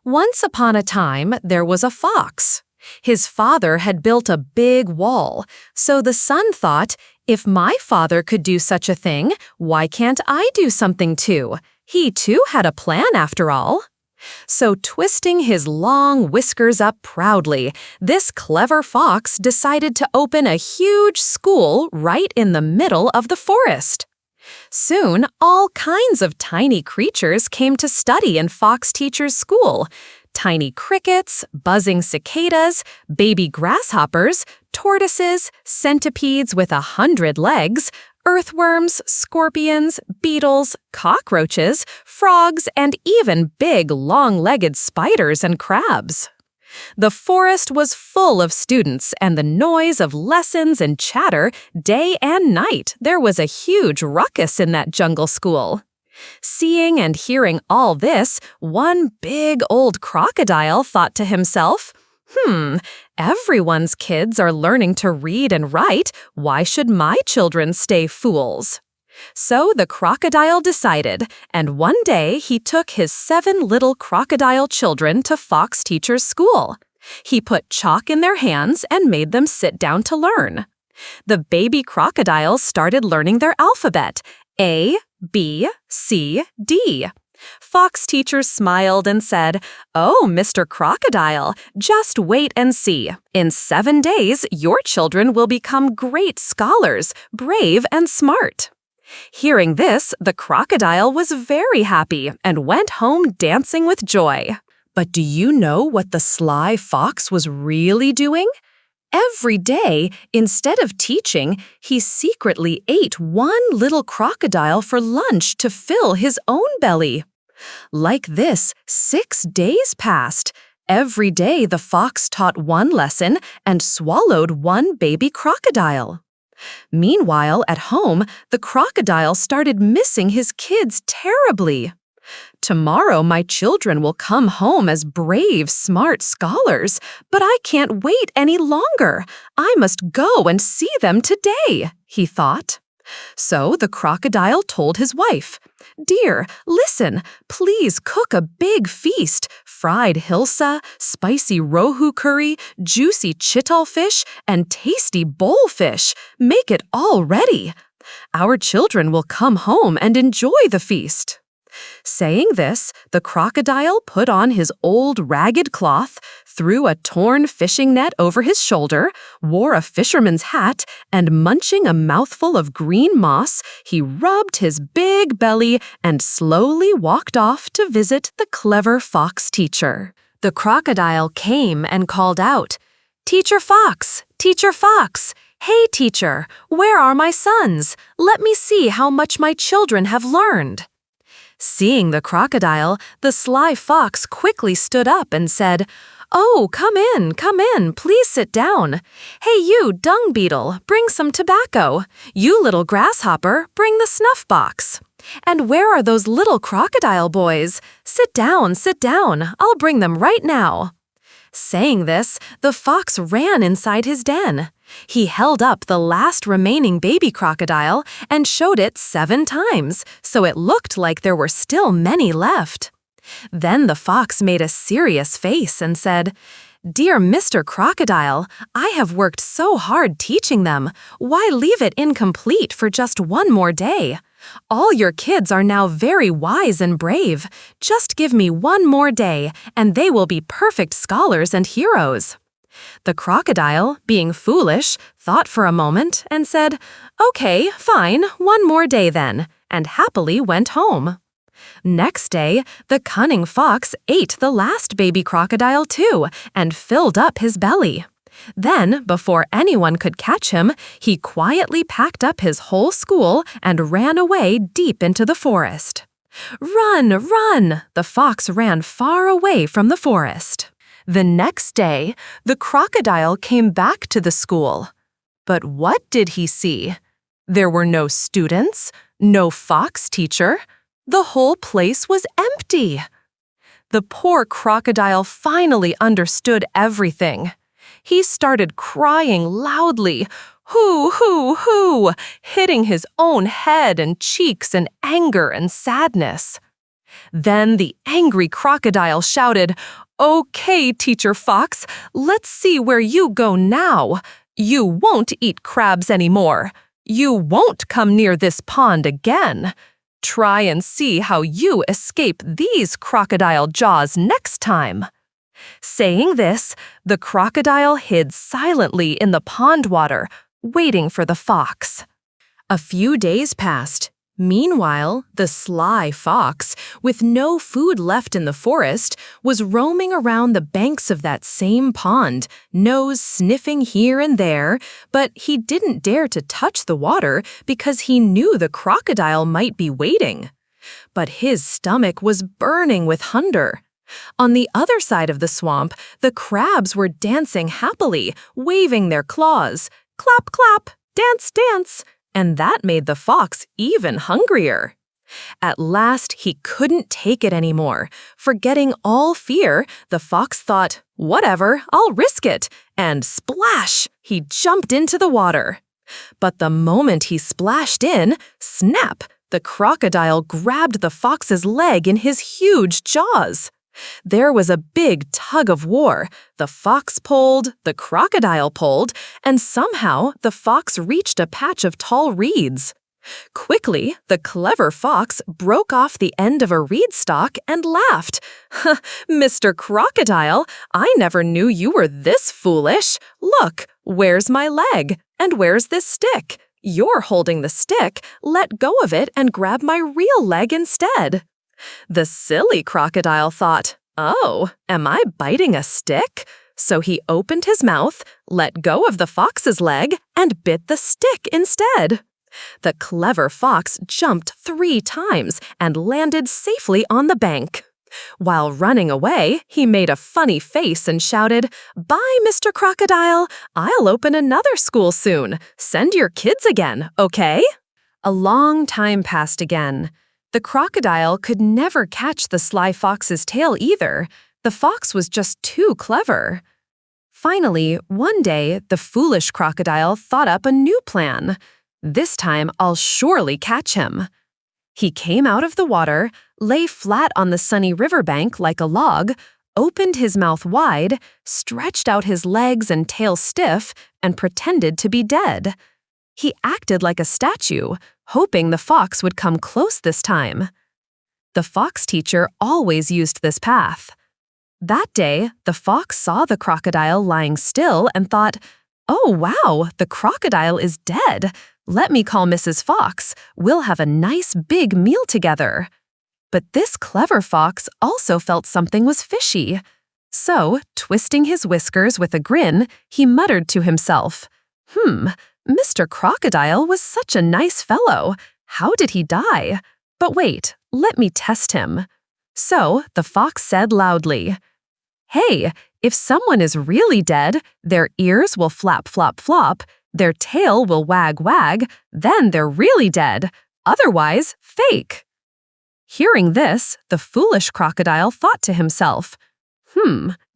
Once upon a time, there was a fox. His father had built a big wall, so the son thought, if my father could do such a thing, why can't I do something too? He too had a plan after all. So twisting his long whiskers up proudly, this clever fox decided to open a huge school right in the middle of the forest. Soon, all kinds of tiny creatures came to study in Fox Teacher's school. Tiny crickets, buzzing cicadas, baby grasshoppers, tortoises, centipedes with 100 legs, earthworms, scorpions, beetles, cockroaches, frogs, and even big long-legged spiders and crabs. The forest was full of students, and the noise of lessons and chatter day and night. There was a huge ruckus in that jungle school. Seeing and hearing all this, one big old crocodile thought to himself, everyone's kids are learning to read and write. Why should my children stay fools? So the crocodile decided, and one day he took his 7 little crocodile children to Fox Teacher's school. He put chalk in their hands and made them sit down to learn. The baby crocodiles started learning their alphabet, A, B, C, D. Fox Teacher smiled and said, "Oh, Mr. Crocodile, just wait and see. In 7 days, your children will become great scholars, brave and smart." Hearing this, the crocodile was very happy and went home dancing with joy. But do you know what the sly fox was really doing? Every day, instead of teaching, he secretly ate one little crocodile for lunch to fill his own belly. Like this, 6 days passed. Every day the fox taught one lesson and swallowed one baby crocodile. Meanwhile, at home, the crocodile started missing his kids terribly. "Tomorrow my children will come home as brave, smart scholars, but I can't wait any longer. I must go and see them today," he thought. So the crocodile told his wife, "Dear, listen, please cook a big feast, fried hilsa, spicy rohu curry, juicy chital fish, and tasty bowl-fish. Make it all ready. Our children will come home and enjoy the feast." Saying this, the crocodile put on his old ragged cloth, threw a torn fishing net over his shoulder, wore a fisherman's hat, and munching a mouthful of green moss, he rubbed his big belly and slowly walked off to visit the clever fox teacher. The crocodile came and called out, "Teacher Fox! Teacher Fox! Hey, teacher, where are my sons? Let me see how much my children have learned." Seeing the crocodile, the sly fox quickly stood up and said, "Oh, come in, please sit down. Hey, you dung beetle, bring some tobacco. You little grasshopper, bring the snuff box. And where are those little crocodile boys? Sit down, I'll bring them right now." Saying this, the fox ran inside his den. He held up the last remaining baby crocodile and showed it 7 times, so it looked like there were still many left. Then the fox made a serious face and said, "Dear Mr. Crocodile, I have worked so hard teaching them. Why leave it incomplete for just one more day? All your kids are now very wise and brave. Just give me one more day, and they will be perfect scholars and heroes." The crocodile, being foolish, thought for a moment and said, "Okay, fine, one more day then," and happily went home. Next day, the cunning fox ate the last baby crocodile too and filled up his belly. Then, before anyone could catch him, he quietly packed up his whole school and ran away deep into the forest. "Run, run!" The fox ran far away from the forest. The next day, the crocodile came back to the school. But what did he see? There were no students, no fox teacher. The whole place was empty. The poor crocodile finally understood everything. He started crying loudly, "Hoo, hoo, hoo," hitting his own head and cheeks in anger and sadness. Then the angry crocodile shouted, "Okay, Teacher Fox, let's see where you go now. You won't eat crabs anymore. You won't come near this pond again. Try and see how you escape these crocodile jaws next time." Saying this, the crocodile hid silently in the pond water, waiting for the fox. A few days passed. Meanwhile, the sly fox, with no food left in the forest, was roaming around the banks of that same pond, nose sniffing here and there, but he didn't dare to touch the water because he knew the crocodile might be waiting. But his stomach was burning with hunger. On the other side of the swamp, the crabs were dancing happily, waving their claws. Clap, clap, dance, dance. And that made the fox even hungrier. At last, he couldn't take it anymore. Forgetting all fear, the fox thought, "Whatever, I'll risk it." And splash! He jumped into the water. But the moment he splashed in, snap! The crocodile grabbed the fox's leg in his huge jaws. There was a big tug of war. The fox pulled, the crocodile pulled, and somehow the fox reached a patch of tall reeds. Quickly, the clever fox broke off the end of a reed stalk and laughed. "Mr. Crocodile, I never knew you were this foolish. Look, where's my leg? And where's this stick? You're holding the stick. Let go of it and grab my real leg instead." The silly crocodile thought, "Oh, am I biting a stick?" So he opened his mouth, let go of the fox's leg, and bit the stick instead. The clever fox jumped 3 times and landed safely on the bank. While running away, he made a funny face and shouted, "Bye, Mr. Crocodile. I'll open another school soon. Send your kids again, okay?" A long time passed again. The crocodile could never catch the sly fox's tail either. The fox was just too clever. Finally, one day, the foolish crocodile thought up a new plan. "This time, I'll surely catch him." He came out of the water, lay flat on the sunny riverbank like a log, opened his mouth wide, stretched out his legs and tail stiff, and pretended to be dead. He acted like a statue, hoping the fox would come close this time. The fox teacher always used this path. That day, the fox saw the crocodile lying still and thought, "Oh wow, the crocodile is dead. Let me call Mrs. Fox. We'll have a nice big meal together." But this clever fox also felt something was fishy. So, twisting his whiskers with a grin, he muttered to himself, Mr. Crocodile was such a nice fellow. How did he die? But wait, let me test him." So the fox said loudly, "Hey, if someone is really dead, their ears will flap, flop, flop, their tail will wag, wag, then they're really dead. Otherwise, fake." Hearing this, the foolish crocodile thought to himself,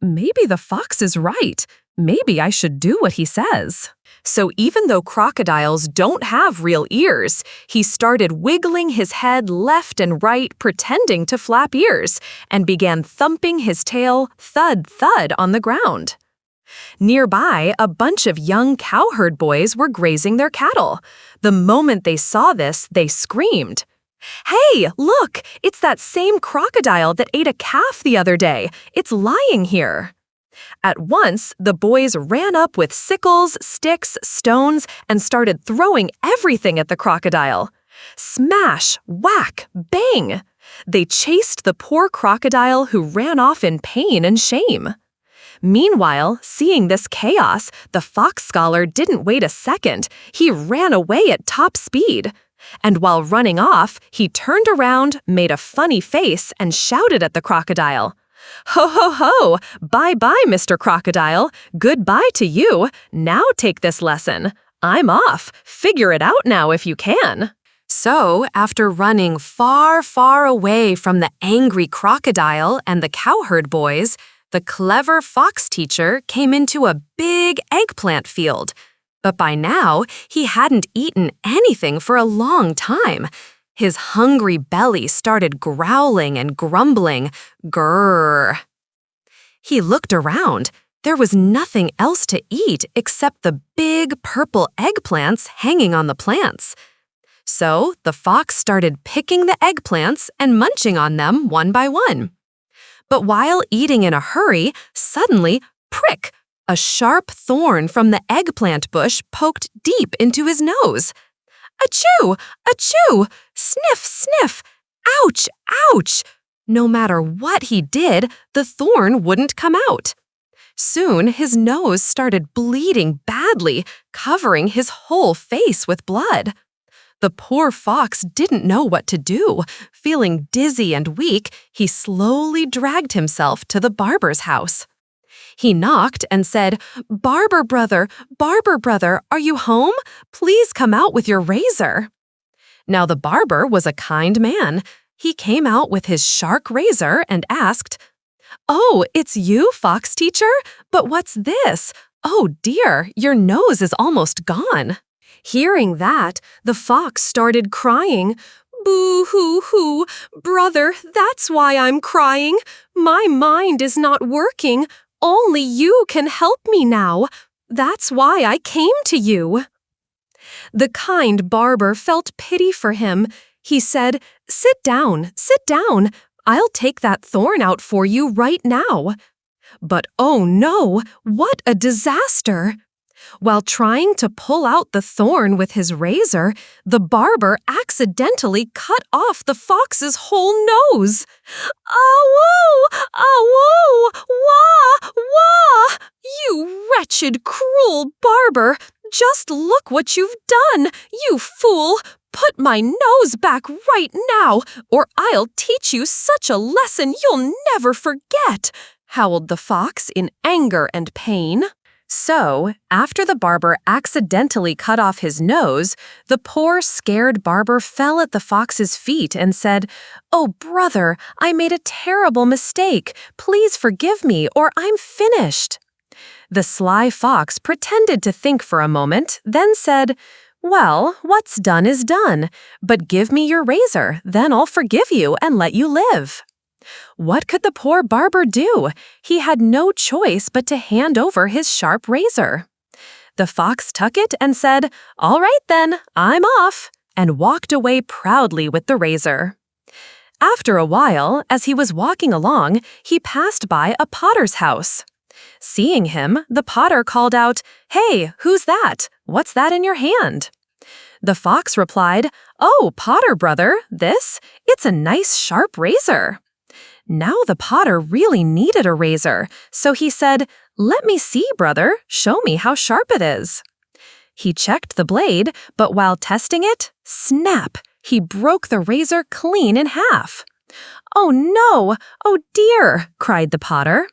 maybe the fox is right. Maybe I should do what he says." So even though crocodiles don't have real ears, he started wiggling his head left and right, pretending to flap ears, and began thumping his tail thud, thud on the ground. Nearby, a bunch of young cowherd boys were grazing their cattle. The moment they saw this, they screamed, "Hey, look! It's that same crocodile that ate a calf the other day. It's lying here." At once, the boys ran up with sickles, sticks, stones, and started throwing everything at the crocodile. Smash, whack, bang! They chased the poor crocodile, who ran off in pain and shame. Meanwhile, seeing this chaos, the fox scholar didn't wait a second. He ran away at top speed. And while running off, he turned around, made a funny face, and shouted at the crocodile, "Ho, ho, ho! Bye-bye, Mr. Crocodile. Goodbye to you. Now take this lesson. I'm off. Figure it out now if you can." So, after running far, far away from the angry crocodile and the cowherd boys, the clever fox teacher came into a big eggplant field. But by now, he hadn't eaten anything for a long time. His hungry belly started growling and grumbling, grrr. He looked around. There was nothing else to eat except the big purple eggplants hanging on the plants. So the fox started picking the eggplants and munching on them one by one. But while eating in a hurry, suddenly, prick! A sharp thorn from the eggplant bush poked deep into his nose. Achoo! Achoo! Sniff, sniff! Ouch! Ouch! No matter what he did, the thorn wouldn't come out. Soon his nose started bleeding badly, covering his whole face with blood. The poor fox didn't know what to do. Feeling dizzy and weak, he slowly dragged himself to the barber's house. He knocked and said, Barber brother, are you home? Please come out with your razor." Now the barber was a kind man. He came out with his sharp razor and asked, "Oh, it's you, fox teacher? But what's this? Oh dear, your nose is almost gone." Hearing that, the fox started crying. "Boo-hoo-hoo, brother, that's why I'm crying. My mind is not working. Only you can help me now. That's why I came to you." The kind barber felt pity for him. He said, sit down. I'll take that thorn out for you right now." But oh no, what a disaster! While trying to pull out the thorn with his razor, the barber accidentally cut off the fox's whole nose. "Awoo! Awoo! Wah! Wah! You wretched, cruel barber! Just look what you've done, you fool! Put my nose back right now, or I'll teach you such a lesson you'll never forget," howled the fox in anger and pain. So, after the barber accidentally cut off his nose, the poor, scared barber fell at the fox's feet and said, "Oh, brother, I made a terrible mistake. Please forgive me, or I'm finished." The sly fox pretended to think for a moment, then said, "Well, what's done is done, but give me your razor, then I'll forgive you and let you live." What could the poor barber do? He had no choice but to hand over his sharp razor. The fox took it and said, "All right then, I'm off," and walked away proudly with the razor. After a while, as he was walking along, he passed by a potter's house. Seeing him, the potter called out, "Hey, who's that? What's that in your hand?" The fox replied, "Oh, potter brother, it's a nice sharp razor." Now the potter really needed a razor, so he said, "Let me see, brother, show me how sharp it is." He checked the blade, but while testing it, snap, he broke the razor clean in half. "Oh no! Oh dear!" cried the potter.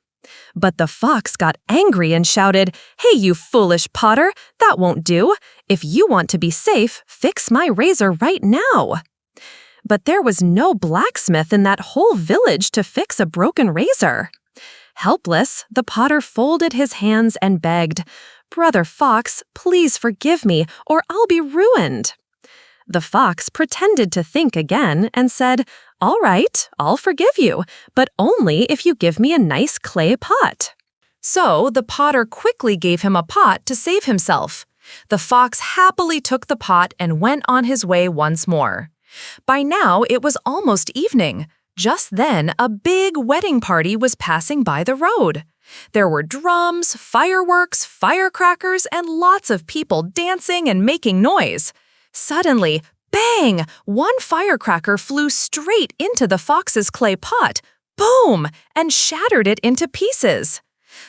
But the fox got angry and shouted, "Hey, you foolish potter, that won't do. If you want to be safe, fix my razor right now." But there was no blacksmith in that whole village to fix a broken razor. Helpless, the potter folded his hands and begged, "Brother Fox, please forgive me, or I'll be ruined." The fox pretended to think again and said, "All right, I'll forgive you, but only if you give me a nice clay pot." So the potter quickly gave him a pot to save himself. The fox happily took the pot and went on his way once more. By now, it was almost evening. Just then, a big wedding party was passing by the road. There were drums, fireworks, firecrackers, and lots of people dancing and making noise. Suddenly, bang! One firecracker flew straight into the fox's clay pot, boom, and shattered it into pieces.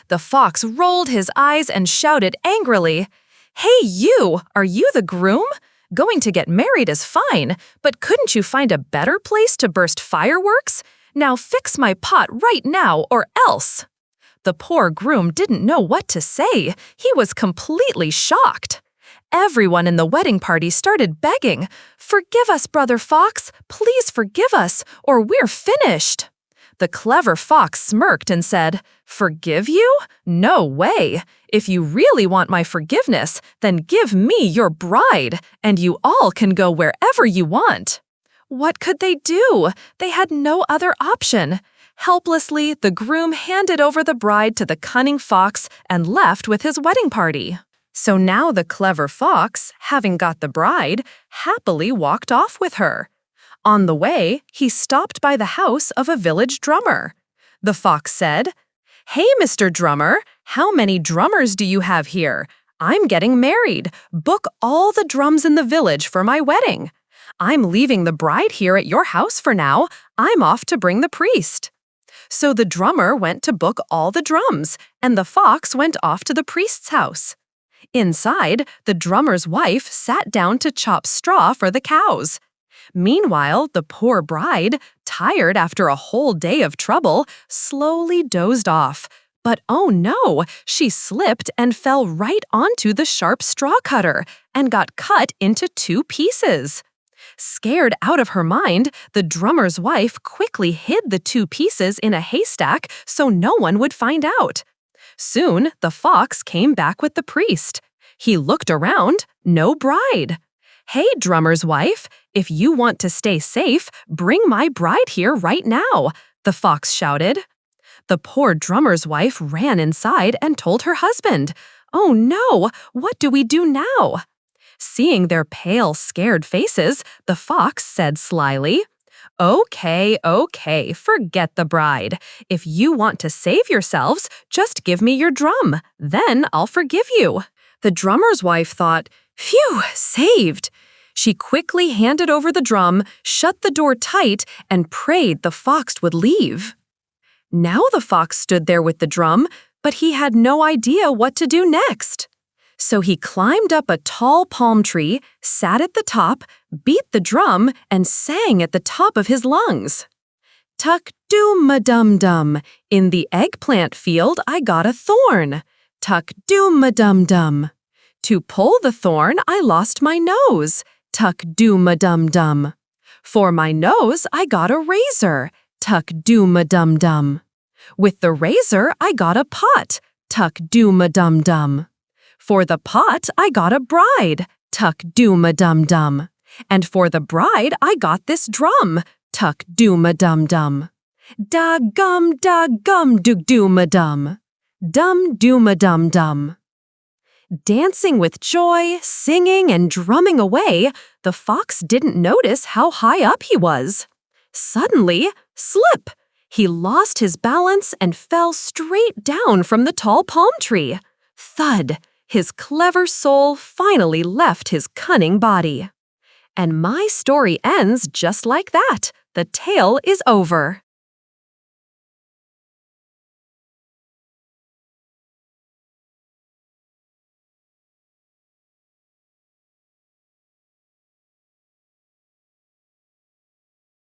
The fox rolled his eyes and shouted angrily, "Hey you, are you the groom? Going to get married is fine, but couldn't you find a better place to burst fireworks? Now fix my pot right now or else." The poor groom didn't know what to say. He was completely shocked. Everyone in the wedding party started begging, "Forgive us, Brother Fox, please forgive us, or we're finished." The clever fox smirked and said, "Forgive you? No way. If you really want my forgiveness, then give me your bride, and you all can go wherever you want." What could they do? They had no other option. Helplessly, the groom handed over the bride to the cunning fox and left with his wedding party. So now the clever fox, having got the bride, happily walked off with her. On the way, he stopped by the house of a village drummer. The fox said, "Hey, Mr. Drummer, how many drummers do you have here? I'm getting married. Book all the drums in the village for my wedding. I'm leaving the bride here at your house for now. I'm off to bring the priest." So the drummer went to book all the drums, and the fox went off to the priest's house. Inside, the drummer's wife sat down to chop straw for the cows. Meanwhile, the poor bride, tired after a whole day of trouble, slowly dozed off. But oh no, she slipped and fell right onto the sharp straw cutter and got cut into 2 pieces. Scared out of her mind, the drummer's wife quickly hid the 2 pieces in a haystack so no one would find out. Soon, the fox came back with the priest. He looked around, no bride. "Hey, drummer's wife, if you want to stay safe, bring my bride here right now," the fox shouted. The poor drummer's wife ran inside and told her husband, "Oh no, what do we do now?" Seeing their pale, scared faces, the fox said slyly, Okay, forget the bride. If you want to save yourselves, just give me your drum. Then I'll forgive you." The drummer's wife thought, "Phew, saved." She quickly handed over the drum, shut the door tight, and prayed the fox would leave. Now the fox stood there with the drum, but he had no idea what to do next. So he climbed up a tall palm tree, sat at the top, beat the drum, and sang at the top of his lungs. "Tuck-doom-a-dum-dum, in the eggplant field I got a thorn. Tuck-doom-a-dum-dum. To pull the thorn I lost my nose. Tuck-doom-a-dum-dum. For my nose I got a razor. Tuck-doom-a-dum-dum. With the razor I got a pot. Tuck-doom-a-dum-dum. For the pot I got a bride. Tuck-doom-a-dum-dum. And for the bride I got this drum. Tuck-doom-a-dum-dum. Da-gum, doog-doom-a-dum. Dum-doom-a-dum-dum. Dancing with joy, singing and drumming away, the fox didn't notice how high up he was. Suddenly, slip! He lost his balance and fell straight down from the tall palm tree. Thud! His clever soul finally left his cunning body. And my story ends just like that. The tale is over.